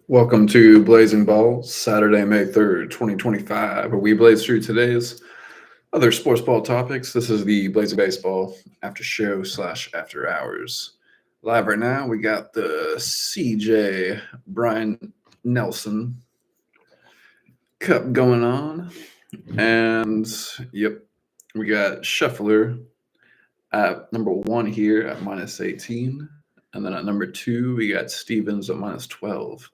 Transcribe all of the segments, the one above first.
Welcome to Blazing Balls, Saturday, May 3rd, 2025, where we blaze through today's other sports ball topics. This is the Blazing Baseball after show slash after hours. Live right now, we got the CJ Brian Nelson Cup going on. And, yep, we got Scheffler at number one here at minus 18. And then at number two, we got Stevens at minus 12.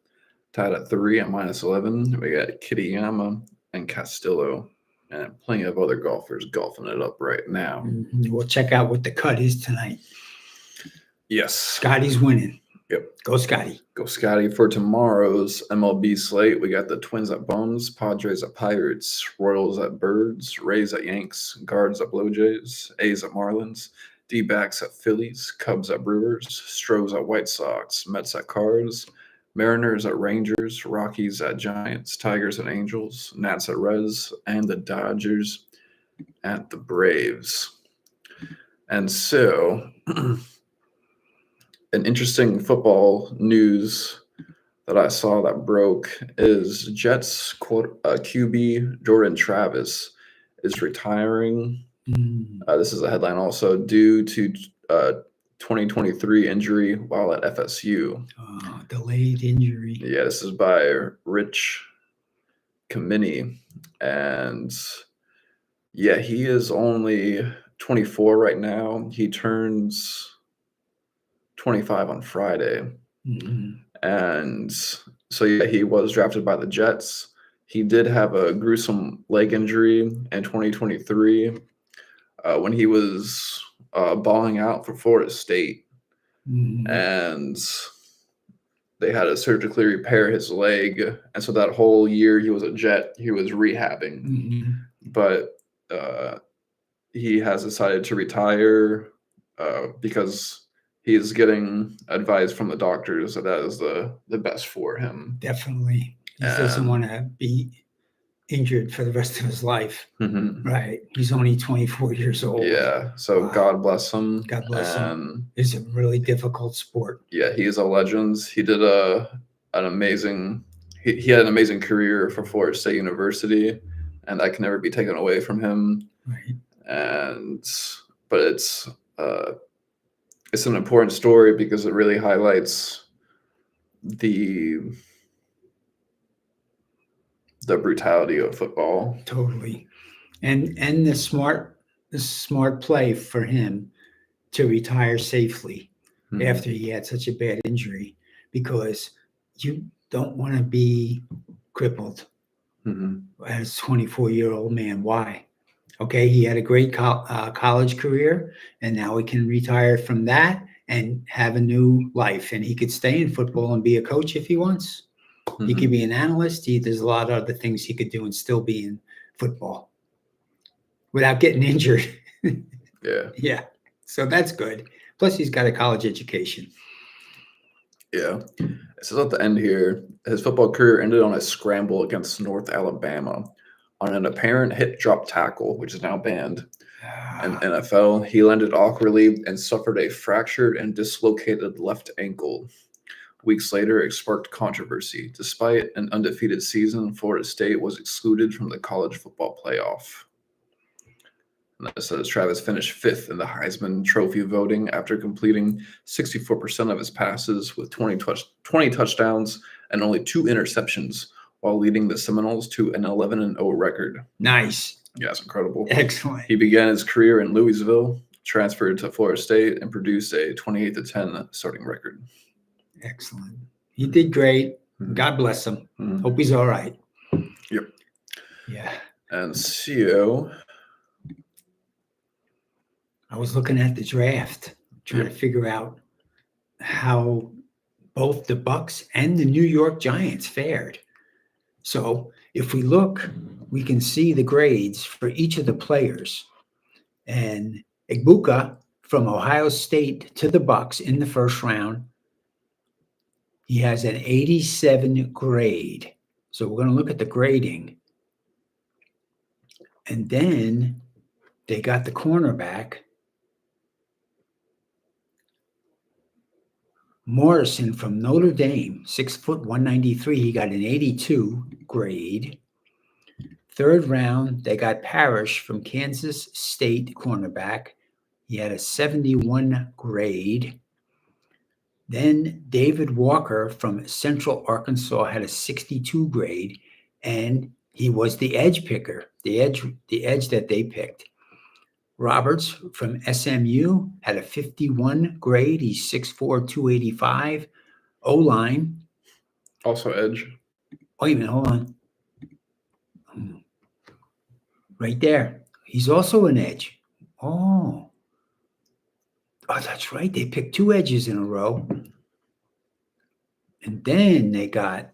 Tied at three at minus 11, we got Kitayama and Castillo, and plenty of other golfers golfing it up right now. We'll check out what the cut is tonight. Yes. Scotty's winning. Yep. Go Scotty. Go Scotty. For tomorrow's MLB slate, we got the Twins at Bums, Padres at Pirates, Royals at Birds, Rays at Yanks, Guards at Blue Jays, A's at Marlins, D-backs at Phillies, Cubs at Brewers, Stros at White Sox, Mets at Cards, Mariners at Rangers, Rockies at Giants, Tigers at Angels, Nats at Reds, and the Dodgers at the Braves. And so, an interesting football news that I saw that broke is Jets QB Jordan Travis is retiring. This is a headline also due to 2023 injury while at FSU. Delayed injury. Yeah, this is by Rich Kamini. And yeah, he is only 24 right now. He turns 25 on Friday. And so, yeah, he was drafted by the Jets. He did have a gruesome leg injury in 2023 when he was balling out for Florida State. And they had to surgically repair his leg. And so that whole year he was a Jet, he was rehabbing. But he has decided to retire because he is getting advice from the doctors that is the best for him. Definitely. He doesn't want to be injured for the rest of his life. Right. He's only 24 years old. Yeah. So God bless him. God bless him. It's a really difficult sport. Yeah, he is a legend. He did an amazing he had an amazing career for Florida State University, and that can never be taken away from him. Right. But it's an important story because it really highlights the brutality of football. Totally. And the smart play for him to retire safely after he had such a bad injury, because you don't want to be crippled as a 24-year-old man. Why? Okay, he had a great college career, and now he can retire from that and have a new life. And he could stay in football and be a coach if he wants. He could be an analyst. There's a lot of other things he could do and still be in football without getting injured. Yeah. So that's good. Plus, he's got a college education. Yeah. It says at the end here, his football career ended on a scramble against North Alabama on an apparent hit drop tackle, which is now banned in NFL. He landed awkwardly and suffered a fractured and dislocated left ankle. Weeks later, it sparked controversy. Despite an undefeated season, Florida State was excluded from the college football playoff. And that says Travis finished fifth in the Heisman Trophy voting after completing 64% of his passes with 20 touchdowns and only 2 interceptions, while leading the Seminoles to an 11-0 record. Nice. Yeah, that's incredible. Excellent. He began his career in Louisville, transferred to Florida State, and produced a 28-10 starting record. Excellent. He did great. God bless him. Hope he's all right. Yep. Yeah. And so I was looking at the draft, trying to figure out how both the Bucks and the New York Giants fared. So if we look, we can see the grades for each of the players. And Igbuka from Ohio State to the Bucks in the first round, he has an 87 grade. So we're going to look at the grading. And then they got the cornerback Morrison from Notre Dame, 6 foot 193. He got an 82 grade. Third round, they got Parrish from Kansas State, cornerback. He had a 71 grade. Then David Walker from Central Arkansas had a 62 grade, and he was the edge picker, the edge that they picked. Roberts from SMU had a 51 grade. He's 6'4", 285. O-line. Also edge. Wait a minute, hold on. Right there. He's also an edge. Oh, that's right. They picked 2 edges in a row. And then they got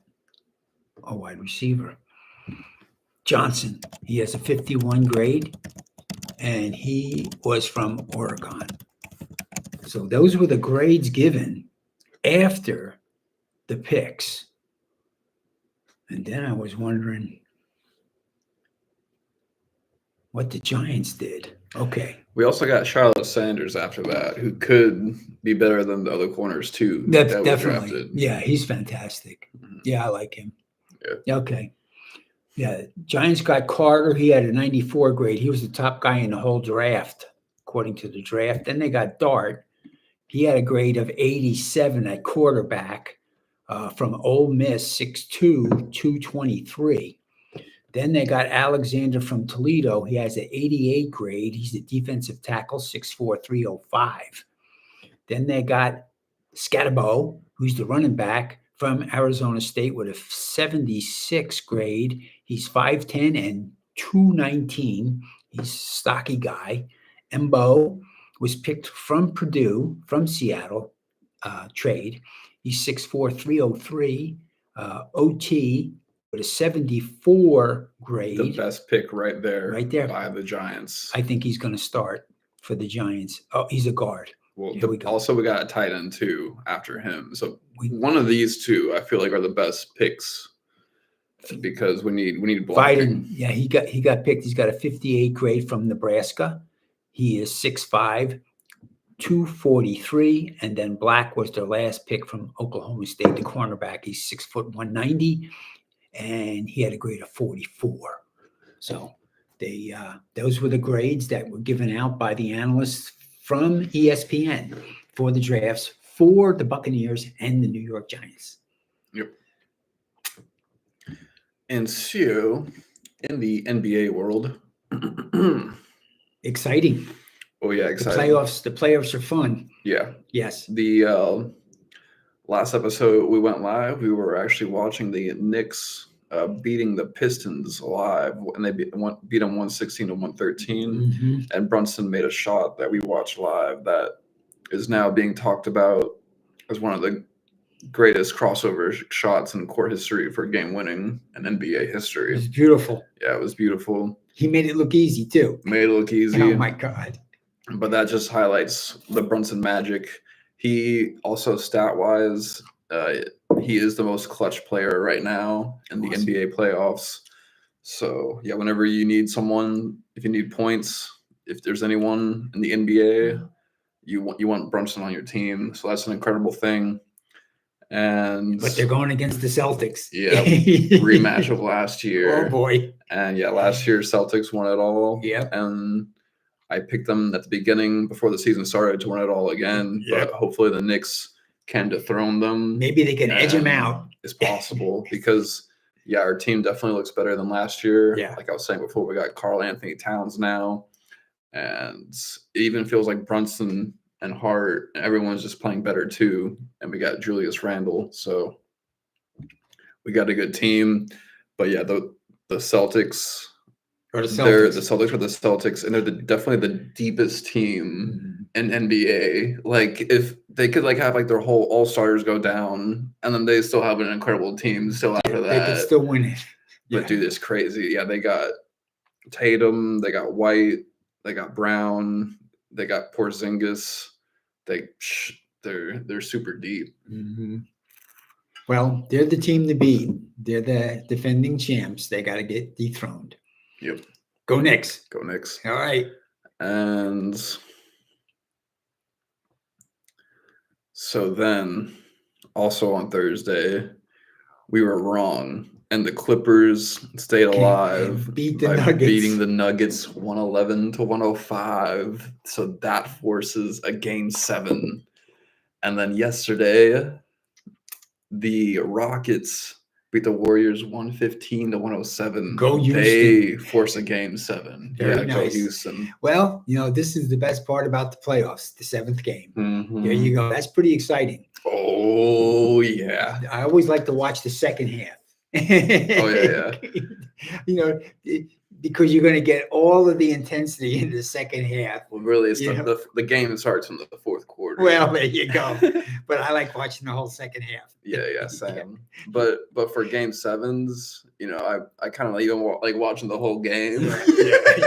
a wide receiver. Johnson. He has a 51 grade, and he was from Oregon. So those were the grades given after the picks. And then I was wondering what the Giants did. Okay. We also got Charlotte Sanders after that, who could be better than the other corners too. That's that definitely. drafted. Yeah, he's fantastic. Mhm. Yeah, I like him. Yeah. Okay. Yeah, Giants got Carter. He had a 94 grade. He was the top guy in the whole draft, according to the draft. Then they got Dart. He had a grade of 87 at quarterback from Ole Miss, 6'2", 223. Then they got Alexander from Toledo. He has an 88 grade. He's a defensive tackle, 6'4", 305. Then they got Scatterbo, who's the running back from Arizona State with a 76 grade. He's 5'10" and 219. He's a stocky guy. Embo was picked from Purdue, from Seattle, trade. He's 6'4", 303. OT with a 74 grade. The best pick right there. Right there. By the Giants. I think he's going to start for the Giants. Oh, he's a guard. Well, Here we go. Also we got a tight end too after him. So one of these two, I feel like, are the best picks because we need blocking. Biden, yeah, he got picked. He's got a 58 grade from Nebraska. He is 6'5", 243, and then Black was their last pick from Oklahoma State, the cornerback. He's 6 foot 190, and he had a grade of 44. So they those were the grades that were given out by the analysts from ESPN for the drafts for the Buccaneers and the New York Giants. Yep. And so, in the NBA world, exciting. Oh yeah, exciting. The playoffs are fun. Yeah. Yes. The last episode we went live, we were actually watching the Knicks beating the Pistons live, and they beat them 116 to 113. Mm-hmm. And Brunson made a shot that we watched live that is now being talked about as one of the greatest crossover shots in court history for game winning in NBA history. It was beautiful. Yeah, it was beautiful. He made it look easy too. Made it look easy. Oh my God. But that just highlights the Brunson magic. He also, stat-wise, he is the most clutch player right now in the NBA playoffs. So, yeah, whenever you need someone, if you need points, if there's anyone in the NBA, you want Brunson on your team. So that's an incredible thing. But they're going against the Celtics. Yeah, rematch of last year. Oh, boy. And, yeah, last year Celtics won it all. Yeah. And I picked them at the beginning before the season started to win it all again. But hopefully the Knicks can dethrone them. Maybe they can edge them out. It's possible because, yeah, our team definitely looks better than last year. Yeah. Like I was saying before, we got Karl Anthony Towns now. And it even feels like Brunson and Hart, everyone's just playing better too. And we got Julius Randle. So we got a good team. But, yeah, the Celtics – the Celtics are the Celtics, and they're definitely the deepest team in NBA. Like, if they could have their whole all-stars go down, and then they still have an incredible team still after that. They could still win it. But dude, it's crazy. Yeah, they got Tatum, they got White, they got Brown, they got Porzingis. They're super deep. Mm-hmm. Well, they're the team to beat. They're the defending champs. They got to get dethroned. Yep. Go Knicks. Go Knicks. All right. And So then, also on Thursday, we were wrong, and the Clippers stayed alive And beat the by Nuggets. beating the Nuggets 111 to 105. So that forces a game 7. And then yesterday, the Rockets beat the Warriors 115 to 107. Go Houston. They force a game 7. Very Go nice. Houston. Well, this is the best part about the playoffs, the 7th game. Mhm. There you go. That's pretty exciting. Oh, yeah. I always like to watch the second half. Oh, yeah. Because you're going to get all of the intensity in the second half. Well, really, it's the game starts in the fourth quarter. Well, there you go. But I like watching the whole second half. Yeah, same. But for game 7s, I kind of even like watching the whole game.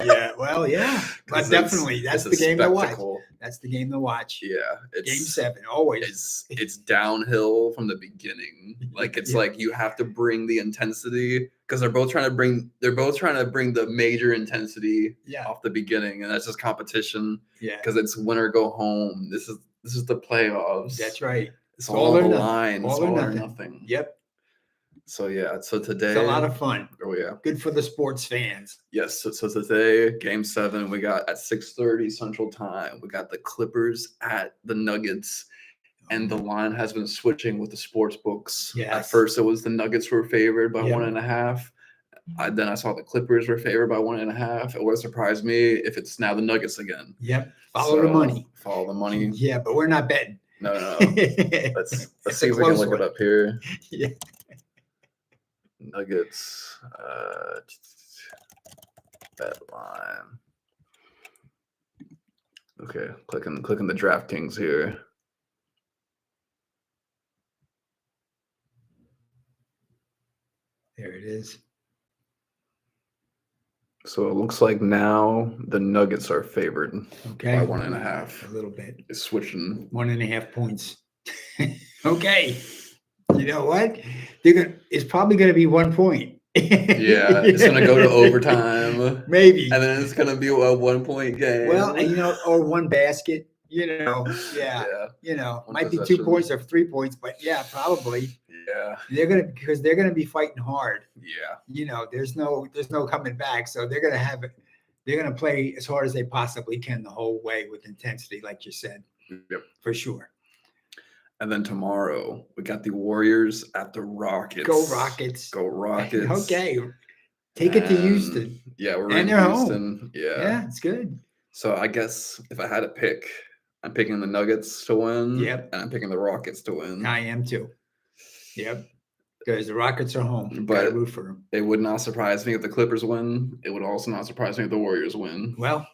Yeah. Well, yeah. But definitely, that's the game to watch. That's the game to watch. Yeah, Game 7 always. It's downhill from the beginning. Like it's like you have to bring the intensity because they're both trying to bring the major intensity off the beginning, and that's just competition. Yeah, because it's win or go home. This is the playoffs. That's right. It's all on the line. It's all or nothing. Yep. So so today it's a lot of fun. Oh yeah, good for the sports fans. Yes. So today, game 7, we got at 6:30 Central Time. We got the Clippers at the Nuggets, and the line has been switching with the sports books. Yes. At first, it was the Nuggets were favored by 1.5. Then I saw the Clippers were favored by 1.5. It would surprise me if it's now the Nuggets again. Yep. Follow the money. Follow the money. Yeah, but we're not betting. No. Let's see if we can look it up here. Yeah. Nuggets bet line. Okay, clicking the DraftKings here. There it is. So it looks like now the Nuggets are favored by 1.5. A little bit. It's switching 1.5 points. Okay. You know what? It's probably going to be 1 point. Yeah, it's going to go to overtime. Maybe. And then it's going to be a 1 point game. Well, or one basket. Yeah. Might be 2 points or 3 points, but yeah, probably. Yeah. They're going to be fighting hard. Yeah. There's no coming back. So they're going to play as hard as they possibly can the whole way with intensity, like you said. Yep. For sure. And then tomorrow, we got the Warriors at the Rockets. Go Rockets. Go Rockets. Okay. Take it to Houston. Yeah, we're in Houston. Home. Yeah, it's good. So I guess if I had to pick, I'm picking the Nuggets to win. Yep. And I'm picking the Rockets to win. I am too. Yep. Because the Rockets are home. But gotta root for them. It would not surprise me if the Clippers win. It would also not surprise me if the Warriors win. Well,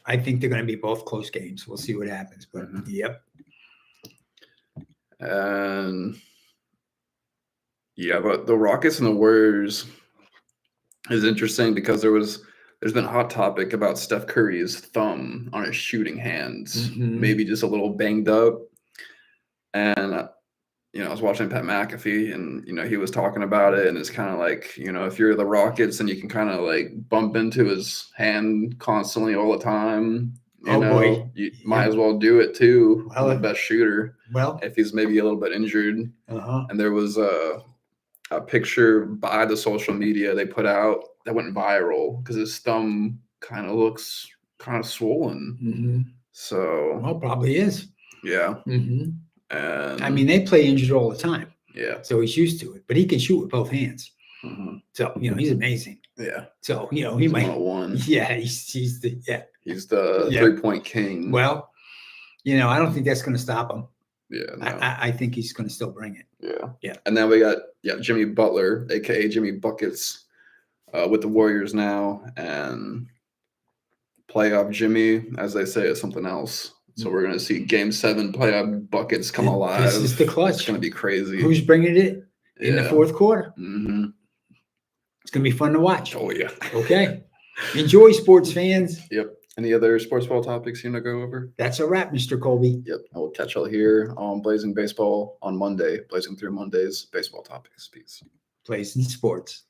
I think they're going to be both close games. We'll see what happens. But Yep. And but the Rockets and the Warriors is interesting because there's been a hot topic about Steph Curry's thumb on his shooting hands, maybe just a little banged up. And I was watching Pat McAfee, and he was talking about it, and it's kind of like if you're the Rockets and you can kind of like bump into his hand constantly all the time. Boy. You might as well do it too. Well, the best shooter. Well, if he's maybe a little bit injured. And there was a picture by the social media they put out that went viral because his thumb kind of looks kind of swollen. So, well, probably is. Yeah. And I mean, they play injured all the time. Yeah. So he's used to it, but he can shoot with both hands. So he's amazing. Yeah. So he might. 101. Yeah, he's the 3-point king. Well, I don't think that's going to stop him. Yeah, no. I think he's going to still bring it. Yeah. And then we got Jimmy Butler, aka Jimmy Buckets, with the Warriors now, and playoff Jimmy, as they say, is something else. So we're going to see Game 7 playoff Buckets come alive. This is the clutch. It's going to be crazy. Who's bringing it in the fourth quarter? It's going to be fun to watch. Oh yeah. Okay. Enjoy, sports fans. Yep. Any other sports ball topics you want to go over? That's a wrap, Mr. Colby. Yep. I will catch y'all here on Blazing Baseball on Monday. Blazing through Monday's baseball topics. Peace. Blazing Sports.